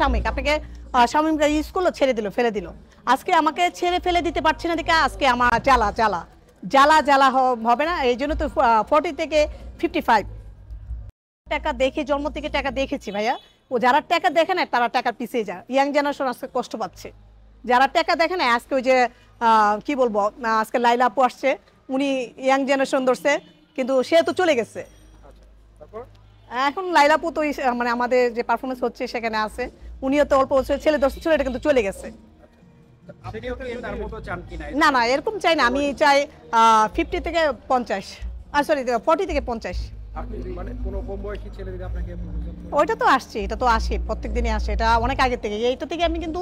সাময়িক আপনাকে সাময়িক স্কুলও ছেড়ে দিল ফেলে দিল। আজকে আমাকে ছেড়ে ফেলে দিতে পারছি না দেখে আজকে আমার জ্বালা জ্বালা জ্বালা জ্বালা হবে না। এই জন্য তো 40 থেকে 55 টাকা দেখে জন্ম থেকে টাকা দেখেছি ভাইয়া। ও যারা টাকা দেখে না তারা টাকা পিছিয়ে যায়। ইয়াং জেনারেশন আজকে কষ্ট পাচ্ছে। যারা টাকা দেখে না আজকে ওই যে কি বলবো, আজকে লাইলা আপু আসছে, উনি ইয়াং জেনারেশন ধরছে কিন্তু সে তো চলে গেছে। এখন লাইলা আপু তো মানে আমাদের যে পারফরমেন্স হচ্ছে সেখানে আছে, উনিও তো অল্প ছেলে ধরছে, ছেলেটা কিন্তু চলে গেছে। না না এরকম চাই না, আমি চাই 50 থেকে 50, সরি 40 থেকে 50। ওইটা তো আসছে, এটা তো আসে প্রত্যেক দিনই আসে, এটা অনেক আগে থেকে। এইটা থেকে আমি কিন্তু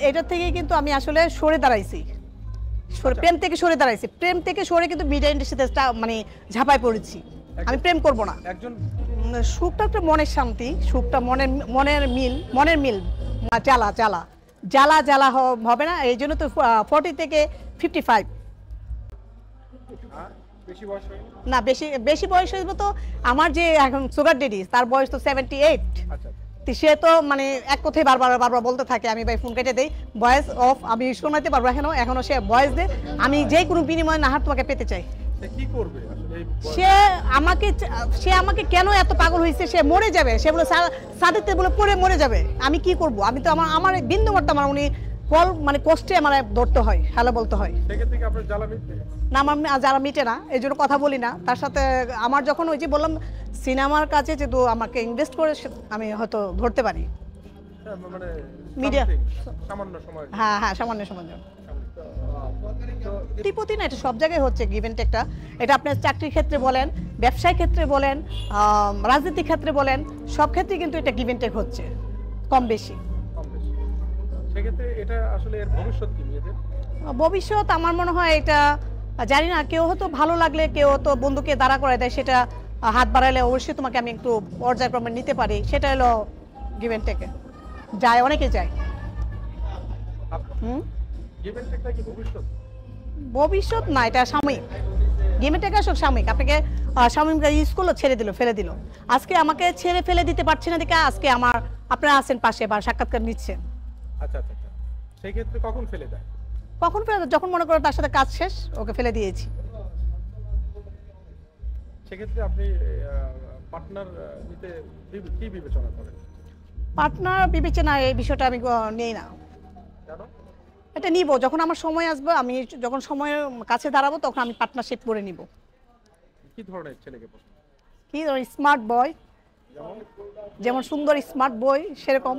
এটা থেকে কিন্তু আমি আসলে সরে দাঁড়াইছি, প্রেম থেকে সরে দাঁড়াইছি, প্রেম থেকে সরে কিন্তু মিডিয়া ইন্ডাস্ট্রিতে মানে ঝাঁপায় পড়েছি। আমি প্রেম করব না। সুখটা একটা মনের শান্তি, সুখটা মনের মিল জ্বালা জ্বালা জ্বালা জ্বালা হবে না। এই জন্য তো 40 থেকে 55। না বেশি বয়স হইবে তো আমার যে এখন সুগার ডেডি, তার বয়স তো 78। সে তো মানে এক কথাই বারবার বলতে থাকে, আমি ভাই ফোন কেটে দেই, ভয়েস অফ, আমি শোনাতে পারবো এখনো সে ভয়েস দে, আমি যে কোনো বিনিময়ে না হার তোমাকে পেতে চাই। সে আমাকে কেন এত পাগল হয়েছে, সে মরে যাবে, সে বলে সাদিতে বলে পড়ে মরে যাবে, আমি কি করব? আমি তো আমার বিন্দু মারতে আমার উনি কল মানে কষ্টে আমার ধরতে হয়, হ্যালো বলতে হয়। না আমার যারা মিটে না এই জন্য কথা বলি না তার সাথে। আমার যখন ওই যে বললাম সিনেমার কাছে যেহেতু আমাকে ইনভেস্ট করে আমি হয়তো ধরতে পারি মিডিয়া। হ্যাঁ হ্যাঁ সামান্য সময় প্রতি না, এটা সব জায়গায় হচ্ছে গিভ এন্ড টেকটা। এটা আপনার চাকরির ক্ষেত্রে বলেন, ব্যবসায় ক্ষেত্রে বলেন, রাজনীতির ক্ষেত্রে বলেন, সব ক্ষেত্রে কিন্তু এটা গিভ এন্ড টেক হচ্ছে কম বেশি। সেক্ষেত্রে এটা আসলে এর ভবিষ্যৎ কি মেয়েদের? ভবিষ্যৎ আমার মনে হয় এটা জানি না, কেউ হয়তো ভালো লাগলে কেউ তো বন্ধুকে দাঁড়া করে দেয়, সেটা হাত বাড়াইলে অবশ্যই তোমাকে আমি একটু পর্যায়ক্রমে নিতে পারি, সেটা হলো গিভ এন্ড টেকে যায়, অনেকে যায়। ভবিষ্যৎ না, এটা সাময়িক। গিভ এন্ড টেক আসলে সাময়িক। আপনাকে সাময়িক স্কুলও ছেড়ে দিল ফেলে দিল। আজকে আমাকে ছেড়ে ফেলে দিতে পারছি না দেখে আজকে আমার আপনারা আছেন পাশে বা সাক্ষাৎকার নিচ্ছেন। আচ্ছা আচ্ছা, সেই ক্ষেত্রে কখন ফেলে দেয়? কখন ফেলে দেয়? যখন মনে করো তার সাথে কাজ শেষ, ওকে ফেলে দিয়েছি। সেক্ষেত্রে আপনি পার্টনার নিতে কি বিবেচনা করেন? পার্টনার বিবেচনা এই বিষয়টা আমি নেই না। এটা নিব যখন আমার সময় আসবে, আমি যখন সময়ের কাছে দাঁড়াবো তখন আমি পার্টনারশিপ করে নিব। কি ধরনের ছেলেকে পছন্দ? কি ধরনের? স্মার্ট বয়, যেমন সুন্দর স্মার্ট বয় সেরকম।